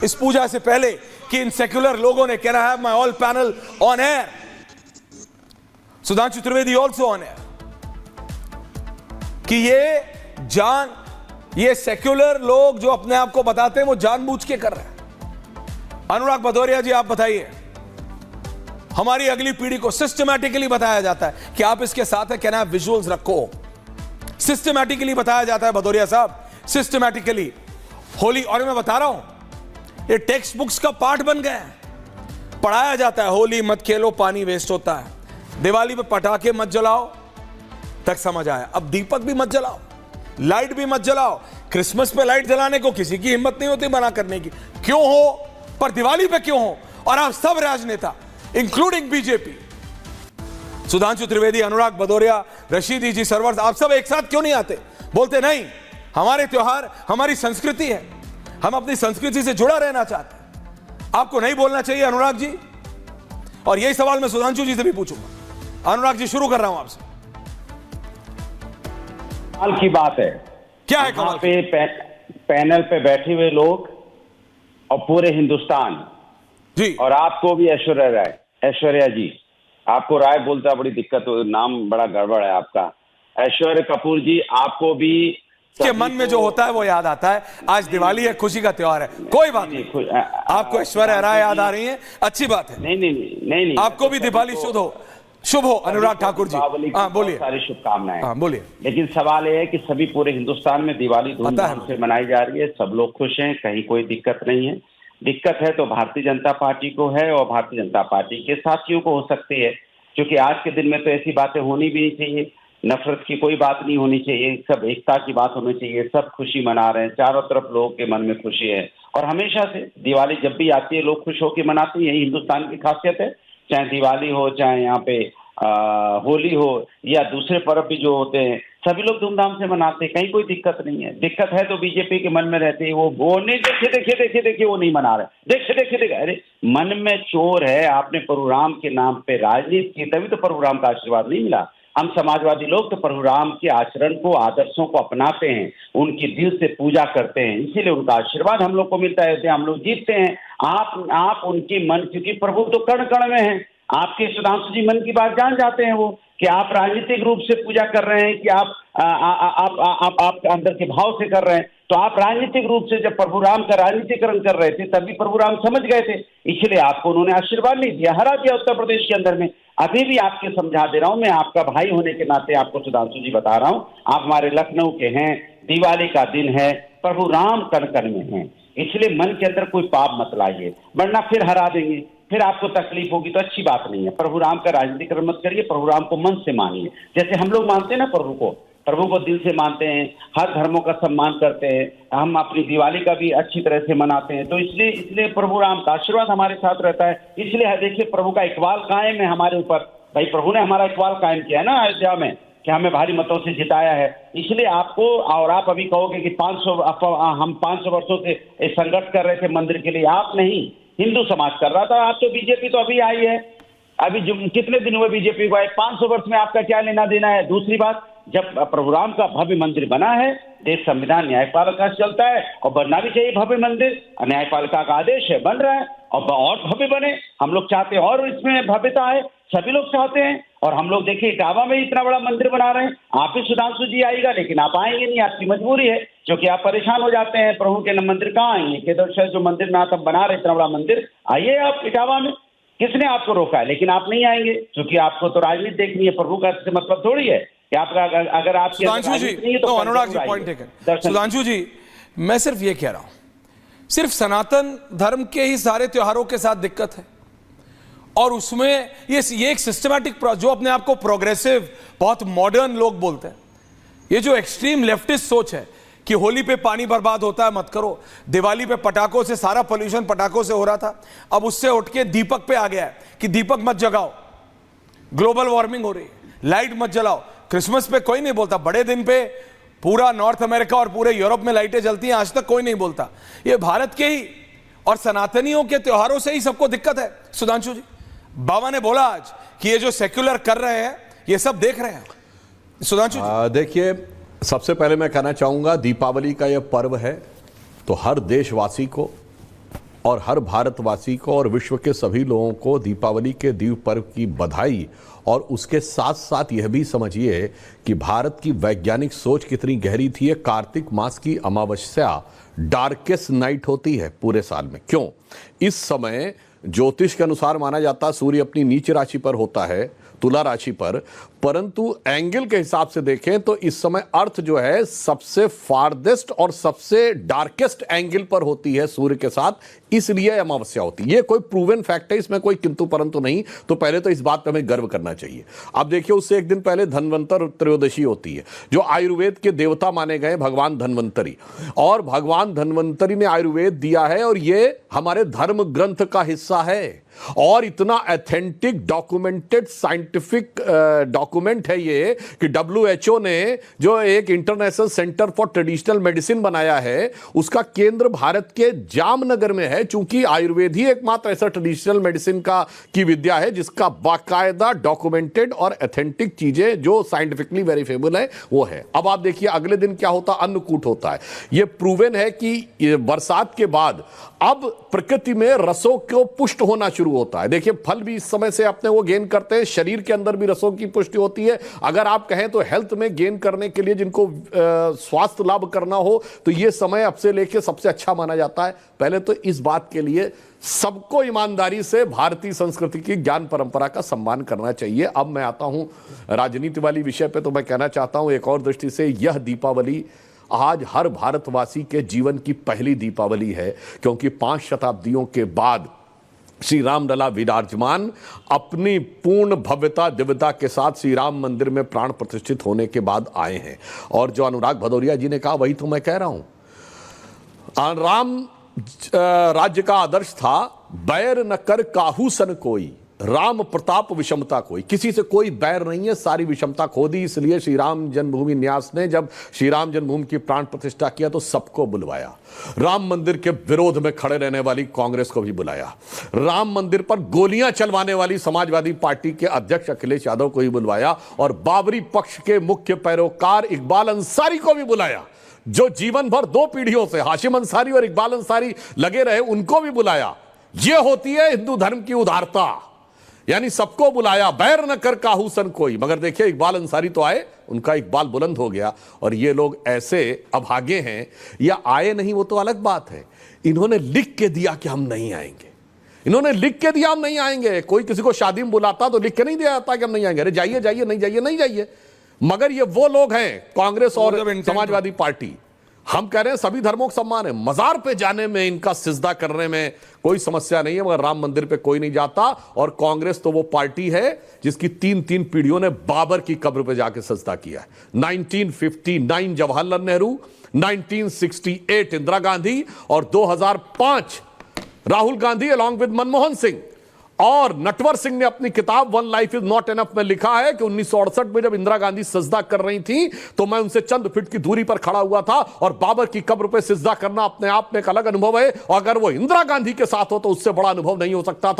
इस पूजा से पहले कि इन सेक्युलर लोगों ने, can I have my all panel on air, Sudhanshu Trivedi also on air, कि ये सेक्युलर लोग जो अपने आप को बताते हैं वो जानबूझ के कर रहे हैं। अनुराग भदौरिया जी, आप बताइए, हमारी अगली पीढ़ी को सिस्टमैटिकली बताया जाता है कि आप इसके साथ है, कैन आप विजुअल्स रखो, सिस्टमैटिकली बताया जाता है भदौरिया साहब, सिस्टमैटिकली होली। और मैं बता रहा हूं ये टेक्स्ट बुक्स का पार्ट बन गए हैं, पढ़ाया जाता है होली मत खेलो पानी वेस्ट होता है, दिवाली पे पटाखे मत जलाओ तक समझ आया, अब दीपक भी मत जलाओ, लाइट भी मत जलाओ। क्रिसमस पे लाइट जलाने को किसी की हिम्मत नहीं होती मना करने की, क्यों हो, पर दिवाली पे क्यों हो। और आप सब राजनेता इंक्लूडिंग बीजेपी, सुधांशु त्रिवेदी, अनुराग भदौरिया, रशीदी जी, सरवर, आप सब एक साथ क्यों नहीं आते, बोलते नहीं हमारे त्योहार हमारी संस्कृति है, हम अपनी संस्कृति से जुड़ा रहना चाहते हैं। आपको नहीं बोलना चाहिए अनुराग जी? और यही सवाल मैं सुधांशु जी से भी पूछूंगा। अनुराग जी, शुरू कर रहा हूं आपसे। कमाल की बात है, क्या है कमाल? पैनल पे बैठे हुए लोग और पूरे हिंदुस्तान जी, और आपको भी ऐश्वर्या जी, आपको राय बोलता बड़ी दिक्कत हो, नाम बड़ा गड़बड़ है आपका, ऐश्वर्या कपूर जी, आपको भी के मन में जो होता है वो याद आता है। आज दिवाली है, खुशी का त्योहार है, कोई बात नहीं, आपको ऐश्वर्या राय याद आ रही है, अच्छी बात है। नहीं, आपको भी दिवाली शुभ हो अनुराग ठाकुर जी, हाँ बोलिए, सारी शुभकामनाएं। हाँ बोलिए। लेकिन सवाल यह है कि सभी पूरे हिंदुस्तान में दिवाली धूमधाम से मनाई जा रही है, सब लोग खुश हैं, कहीं कोई दिक्कत नहीं है। दिक्कत है तो भारतीय जनता पार्टी को है और भारतीय जनता पार्टी के साथियों को हो सकती है, क्योंकि आज के दिन में तो ऐसी बातें होनी भी नहीं चाहिए, नफरत की कोई बात नहीं होनी चाहिए, सब एकता की बात होनी चाहिए, सब खुशी मना रहे हैं, चारों तरफ लोगों के मन में खुशी है। और हमेशा से दिवाली जब भी आती है लोग खुश होकर मनाते हैं, यही हिंदुस्तान की खासियत है, चाहे दिवाली हो, चाहे यहाँ पे होली हो या दूसरे पर्व भी जो होते हैं, सभी लोग धूमधाम से मनाते हैं, कहीं कोई दिक्कत नहीं है। दिक्कत है तो बीजेपी के मन में रहती है, वो नहीं, देखिए वो नहीं मना रहे, देखिए अरे मन में चोर है, आपने परशुराम के नाम पे राजनीति की, तभी तो परशुराम का आशीर्वाद नहीं मिला। हम समाजवादी लोग तो परशुराम के आचरण को, आदर्शों को अपनाते हैं, उनकी दिल से पूजा करते हैं, इसीलिए उनका आशीर्वाद हम लोग को मिलता है, हम लोग जीतते हैं। आप उनके मन, क्योंकि प्रभु तो कण कण में है, आपके सुधांशु जी मन की बात जान जाते हैं वो, कि आप राजनीतिक रूप से पूजा कर रहे हैं, कि आप अंदर के भाव से कर रहे हैं। तो आप राजनीतिक रूप से जब परशुराम का राजनीतिकरण कर रहे थे तभी परशुराम समझ गए थे, इसलिए आपको उन्होंने आशीर्वाद नहीं दिया, हरा दिया उत्तर प्रदेश के अंदर में। अभी भी आपके समझा दे रहा हूं, मैं आपका भाई होने के नाते आपको सुधांशु जी बता रहा हूं, आप हमारे लखनऊ के हैं, दिवाली का दिन है, परशुराम कण कण में है, इसलिए मन के अंदर कोई पाप मत लाइए, वरना फिर हरा देंगे, फिर आपको तकलीफ होगी, तो अच्छी बात नहीं है। परशुराम का राजनीतिकरण मत करिए, परशुराम को मन से मानिए, जैसे हम लोग मानते हैं ना प्रभु को दिल से मानते हैं, हर धर्मों का सम्मान करते हैं, हम अपनी दिवाली का भी अच्छी तरह से मनाते हैं, तो इसलिए परशुराम का आशीर्वाद हमारे साथ रहता है। इसलिए देखिए प्रभु का इकबाल कायम है हमारे ऊपर, भाई प्रभु ने हमारा इकबाल कायम किया है ना अयोध्या में, कि हमें भारी मतों से जिताया है। इसलिए आपको, और आप अभी कहोगे कि हम 500 वर्षों से संघर्ष कर रहे थे मंदिर के लिए, आप नहीं, हिंदू समाज कर रहा था। आप तो बीजेपी तो अभी आई है, अभी जो कितने दिन हुए बीजेपी को आए, 500 वर्ष में आपका क्या लेना देना है। दूसरी बात, जब परशुराम का भव्य मंदिर बना है, देश संविधान न्यायपालिका से चलता है और बनना भी चाहिए भव्य मंदिर, न्यायपालिका का आदेश है, बन रहा है, और भव्य बने, हम लोग चाहते हैं, और इसमें भव्यता है, सभी लोग चाहते हैं। और हम लोग देखिए इटावा में इतना बड़ा मंदिर बना रहे हैं, आप भी सुधांशु जी आएगा, लेकिन आप आएंगे नहीं, आपकी मजबूरी है, क्योंकि आप परेशान हो जाते हैं, प्रभु के मंदिर कहाँ आएंगे, केदार जो मंदिर नाथ हम बना रहे इतना बड़ा मंदिर, आइए आप इटावा में, किसने आपको रोका है, लेकिन आप नहीं आएंगे, क्योंकि आपको तो राजनीति देखनी है, प्रभु का मतलब थोड़ी है कि आपका, अगर आप सुधांशु जी, तो अनुराग जी पॉइंट टेकन। सुधांशु जी, मैं सिर्फ ये कह रहा हूं, सिर्फ सनातन धर्म के ही सारे त्योहारों के साथ दिक्कत है, और उसमें ये एक सिस्टमैटिक, जो अपने आप को प्रोग्रेसिव, बहुत मॉडर्न लोग बोलते हैं, ये जो एक्सट्रीम लेफ्टिस्ट सोच है कि होली पे पानी बर्बाद होता है मत करो, दिवाली पे पटाखों से, सारा पोल्यूशन पटाखों से हो रहा था, अब उससे उठ के दीपक पे आ गया है कि दीपक मत जगाओ, ग्लोबल वार्मिंग हो रही है, लाइट मत जलाओ। क्रिसमस पे कोई नहीं बोलता, बड़े दिन पे पूरा नॉर्थ अमेरिका और पूरे यूरोप में लाइटें जलती हैं, आज तक कोई नहीं बोलता। ये भारत के ही और सनातनियों के त्योहारों से ही सबको दिक्कत है। सुधांशु जी, बाबा ने बोला आज कि ये जो सेक्युलर कर रहे हैं ये सब देख रहे हैं। सुधांशु जी, देखिए, सबसे पहले मैं कहना चाहूंगा, दीपावली का यह पर्व है तो हर देशवासी को और हर भारतवासी को और विश्व के सभी लोगों को दीपावली के दीव पर्व की बधाई। और उसके साथ साथ यह भी समझिए कि भारत की वैज्ञानिक सोच कितनी गहरी थी। कार्तिक मास की अमावस्या डार्केस्ट नाइट होती है पूरे साल में। क्यों? इस समय ज्योतिष के अनुसार माना जाता है सूर्य अपनी नीच राशि पर होता है, तुला राशि पर, परंतु एंगल के हिसाब से देखें तो इस समय अर्थ जो है सबसे फारदेस्ट और सबसे डार्केस्ट एंगल पर होती है सूर्य के साथ, इसलिए अमावस्या होती है। ये कोई प्रूवन फैक्ट है, इसमें कोई किंतु परंतु नहीं। तो पहले तो इस बात पर हमें गर्व करना चाहिए। अब देखिए, उससे एक दिन पहले धन्वंतर त्रयोदशी होती है, जो आयुर्वेद के देवता माने गए भगवान धन्वंतरी, और भगवान धन्वंतरी ने आयुर्वेद दिया है और ये हमारे धर्म ग्रंथ का हिस्सा है। और इतना ऑथेंटिक डॉक्यूमेंटेड साइंटिफिक डॉक्यूमेंट है ये कि WHO ने जो एक international centre for traditional medicine बनाया है, उसका केंद्र भारत के जामनगर में है। चूंकि आयुर्वेद ही एकमात्र ऐसा ट्रेडिशनल मेडिसिन की विद्या है जिसका बाकायदा डॉक्यूमेंटेड और ऑथेंटिक चीजें जो साइंटिफिकली वेरीफेबल है वो है। अब आप देखिए अगले दिन क्या होता है, अन्नकूट होता है। ये प्रूवन है कि बरसात के बाद अब प्रकृति में रसों को पुष्ट होना शुरू होता है। देखिए, फल भी इस समय से अपने वो गेन करते हैं, शरीर के अंदर भी रसों की पुष्टि होती है। अगर आप कहें तो हेल्थ में गेन करने के लिए, जिनको स्वास्थ्य लाभ करना हो, तो ये समय अब से लेके सबसे अच्छा माना जाता है। पहले तो इस बात के लिए सबको ईमानदारी से भारतीय संस्कृति की ज्ञान परंपरा का सम्मान करना चाहिए। अब मैं आता हूं राजनीति वाली विषय पे, तो मैं कहना चाहता हूं एक और दृष्टि से यह दीपावली आज हर भारतवासी के जीवन की पहली दीपावली है, क्योंकि 5 शताब्दियों के बाद श्री राम लला विराजमान अपनी पूर्ण भव्यता दिव्यता के साथ श्री राम मंदिर में प्राण प्रतिष्ठित होने के बाद आए हैं। और जो अनुराग भदौरिया जी ने कहा वही तो मैं कह रहा हूं। राम राज्य का आदर्श था, बैर न कर काहू सन कोई, राम प्रताप विषमता कोई। किसी से कोई बैर नहीं है, सारी विषमता खो दी। इसलिए श्री राम जन्मभूमि न्यास ने जब श्री राम जन्मभूमि की प्राण प्रतिष्ठा किया तो सबको बुलवाया। राम मंदिर के विरोध में खड़े रहने वाली कांग्रेस को भी बुलाया। राम मंदिर पर गोलियां चलवाने वाली समाजवादी पार्टी के अध्यक्ष अखिलेश यादव को भी बुलवाया, और बाबरी पक्ष के मुख्य पैरोकार इकबाल अंसारी को भी बुलाया, जो जीवन भर 2 पीढ़ियों से हाशिम अंसारी और इकबाल अंसारी लगे रहे, उनको भी बुलाया। यह होती है हिंदू धर्म की उदारता, यानी सबको बुलाया, बैर न कर काहू सन कोई। मगर देखिए, इकबाल अंसारी तो आए, उनका इकबाल बुलंद हो गया, और ये लोग ऐसे अभागे हैं, या आए नहीं वो तो अलग बात है, इन्होंने लिख के दिया कि हम नहीं आएंगे। इन्होंने लिख के दिया हम नहीं आएंगे। कोई किसी को शादी में बुलाता तो लिख के नहीं दिया जाता कि हम नहीं आएंगे, अरे जाइए जाइए, नहीं जाइए नहीं जाइए। मगर ये वो लोग हैं, कांग्रेस और समाजवादी पार्टी, हम कह रहे हैं सभी धर्मों का सम्मान है, मजार पे जाने में, इनका सिजदा करने में कोई समस्या नहीं है, मगर राम मंदिर पे कोई नहीं जाता। और कांग्रेस तो वो पार्टी है जिसकी 3 पीढ़ियों ने बाबर की कब्र पे जाके सिजदा किया है। 1959 जवाहरलाल नेहरू, 1968 इंदिरा गांधी, और 2005 राहुल गांधी अलॉन्ग विद मनमोहन सिंह। और नटवर सिंह ने अपनी किताब one life is not enough में लिखा है कि 1968 में जब इंदिरा गांधी सजदा कर रही थी तो मैं उनसे चंद फीट की दूरी पर खड़ा हुआ था, और बाबर की कब्र पे सजदा करना अपने आप में एक अलग अनुभव है, और अगर वो इंदिरा गांधी के साथ हो तो उससे बड़ा अनुभव नहीं हो सकता था।